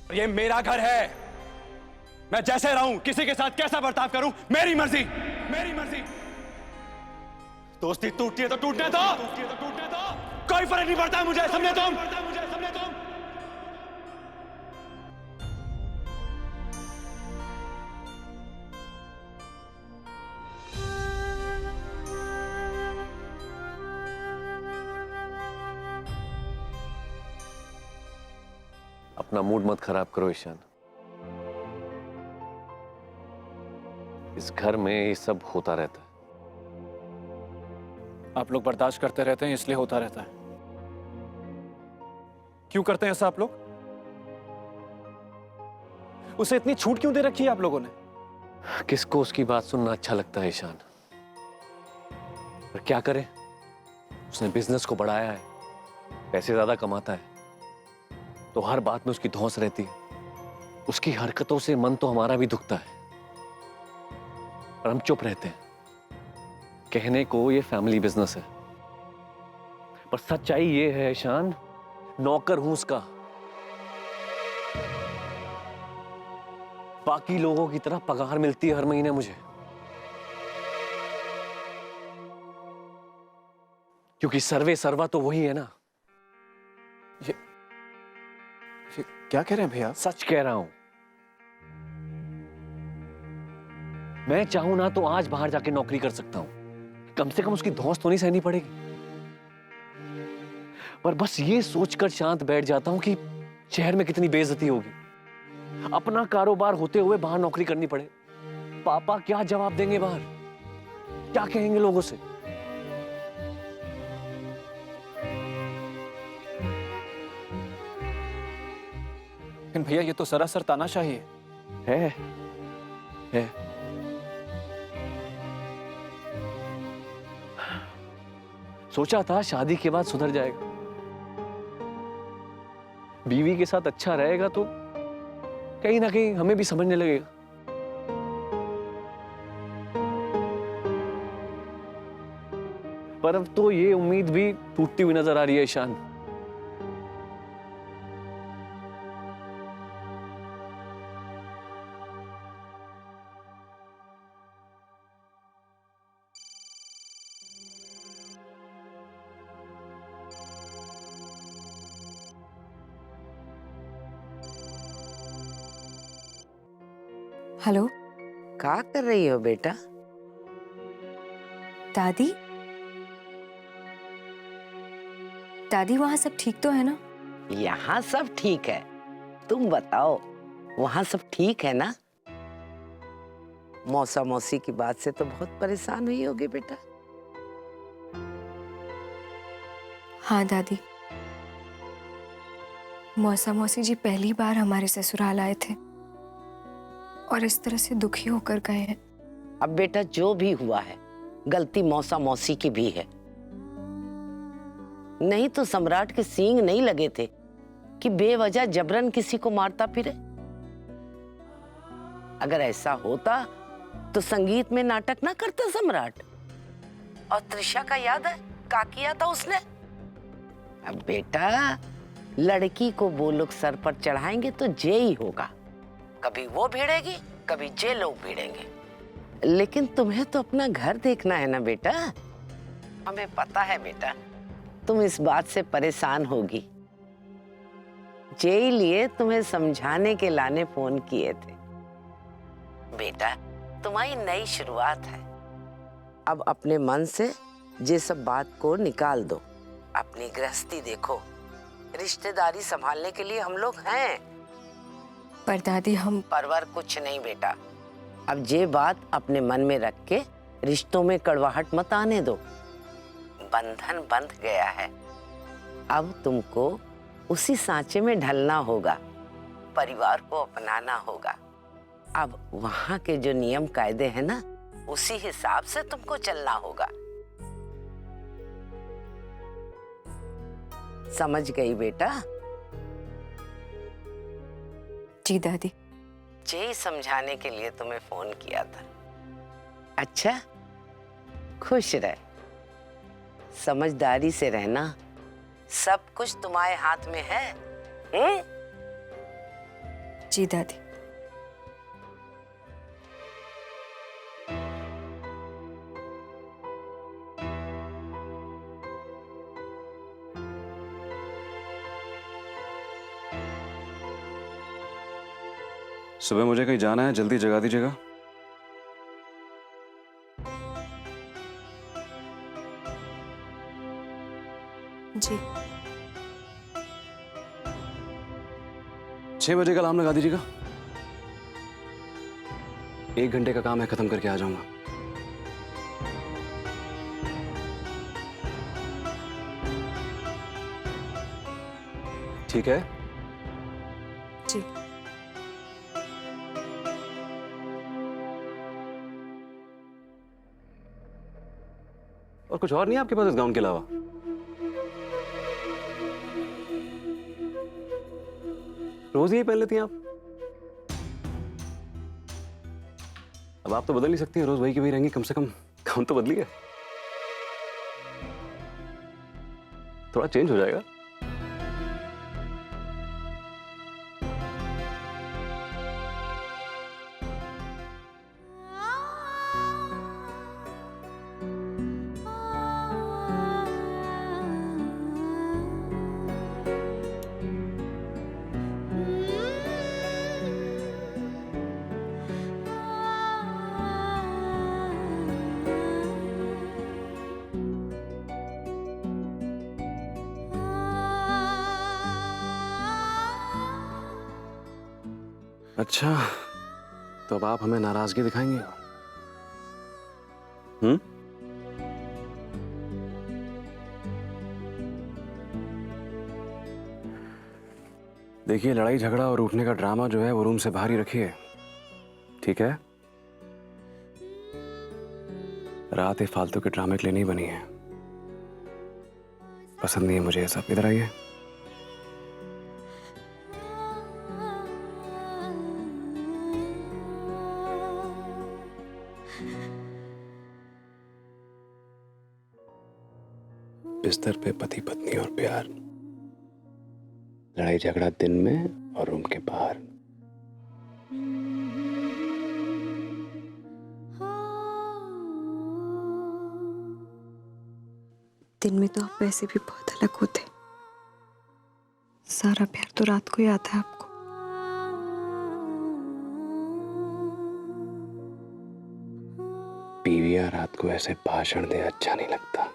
ये मेरा घर है। मैं जैसे रहूं, किसी के साथ कैसा बर्ताव करूं, मेरी मर्जी, मेरी मर्जी। दोस्ती टूटती है तो टूटने दो, कोई फर्क नहीं पड़ता मुझे, समझे तुम? अपना मूड मत खराब करो ईशान। इस घर में ये सब होता रहता है। आप लोग बर्दाश्त करते रहते हैं इसलिए होता रहता है। क्यों करते हैं ऐसा आप लोग? उसे इतनी छूट क्यों दे रखी है आप लोगों ने? किसको उसकी बात सुनना अच्छा लगता है ईशान? पर क्या करे, उसने बिजनेस को बढ़ाया है, पैसे ज्यादा कमाता है, तो हर बात में उसकी धौंस रहती है। उसकी हरकतों से मन तो हमारा भी दुखता है, पर हम चुप रहते हैं। कहने को ये फैमिली बिजनेस है, पर सच्चाई ये है ईशान, नौकर हूं उसका। बाकी लोगों की तरह पगार मिलती है हर महीने मुझे, क्योंकि सर्वे सर्वा तो वही है ना। ये क्या कह रहे हैं भैया? सच कह रहा हूं। मैं चाहूं ना तो आज बाहर जाके नौकरी कर सकता हूं, कम से कम उसकी धौंस तो नहीं सहनी पड़ेगी। पर बस ये सोचकर शांत बैठ जाता हूं कि शहर में कितनी बेइज्जती होगी, अपना कारोबार होते हुए बाहर नौकरी करनी पड़े। पापा क्या जवाब देंगे बाहर, क्या कहेंगे लोगों से? लेकिन भैया ये तो सरासर तानाशाही है। है। सोचा था शादी के बाद सुधर जाएगा, बीवी के साथ अच्छा रहेगा तो कहीं ना कहीं हमें भी समझने लगेगा। पर अब तो ये उम्मीद भी टूटती हुई नजर आ रही है ईशान। हेलो क्या कर रही हो बेटा? दादी, दादी वहां सब ठीक तो है ना? यहाँ सब ठीक है, तुम बताओ वहाँ सब ठीक है ना? मौसा मौसी की बात से तो बहुत परेशान हुई होगी बेटा। हाँ दादी, मौसा मौसी जी पहली बार हमारे ससुराल आए थे और इस तरह से दुखी होकर गए हैं। अब बेटा जो भी हुआ है गलती मौसा मौसी की भी है, नहीं तो सम्राट के सींग नहीं लगे थे कि बेवजह जबरन किसी को मारता फिरे। अगर ऐसा होता तो संगीत में नाटक ना करता सम्राट। और त्रिशा का याद है क्या किया था उसने? अब बेटा लड़की को वो लोग सर पर चढ़ाएंगे तो जे ही होगा, कभी वो भिड़ेगी कभी जे लोग भिड़ेंगे। लेकिन तुम्हें तो अपना घर देखना है ना बेटा। हमें पता है बेटा तुम इस बात से परेशान होगी, जे लिए तुम्हें समझाने के लाने फोन किए थे। बेटा तुम्हारी नई शुरुआत है, अब अपने मन से ये सब बात को निकाल दो, अपनी गृहस्थी देखो। रिश्तेदारी संभालने के लिए हम लोग हैं। पर दादी हम परवर कुछ नहीं बेटा, अब ये बात अपने मन में रख के रिश्तों में कड़वाहट मत आने दो। बंधन बंध गया है, अब तुमको उसी सांचे में ढलना होगा, परिवार को अपनाना होगा। अब वहां के जो नियम कायदे हैं ना उसी हिसाब से तुमको चलना होगा। समझ गई बेटा? जी दादी। यही समझाने के लिए तुम्हें फोन किया था। अच्छा खुश रह, समझदारी से रहना, सब कुछ तुम्हारे हाथ में है। जी दादी। सुबह मुझे कहीं जाना है, जल्दी जगा दीजिएगा। जी 6 बजे का अलार्म लगा दीजिएगा। 1 घंटे का काम है, खत्म करके आ जाऊंगा। ठीक है? जी। और कुछ और नहीं है आपके पास इस गाउन के अलावा? रोज यही पहन लेती हैं आप? अब आप तो बदल नहीं सकती हैं, रोज वही की वही रहेंगी। कम से कम गाउन तो बदलिए, थोड़ा चेंज हो जाएगा। अच्छा, तो अब आप हमें नाराजगी दिखाएंगे? हम्म? देखिए, लड़ाई झगड़ा और उठने का ड्रामा जो है वो रूम से बाहर ही रखिए, ठीक है? रात ये फालतू के ड्रामे के लिए नहीं बनी है। पसंद नहीं है मुझे ये सब। इधर आइए। बिस्तर पे पति पत्नी और प्यार, लड़ाई झगड़ा दिन में और रूम के बाहर। दिन में तो आप वैसे भी बहुत अलग होते, सारा प्यार तो रात को ही आता है आपको। बीवियां रात को ऐसे भाषण दे अच्छा नहीं लगता।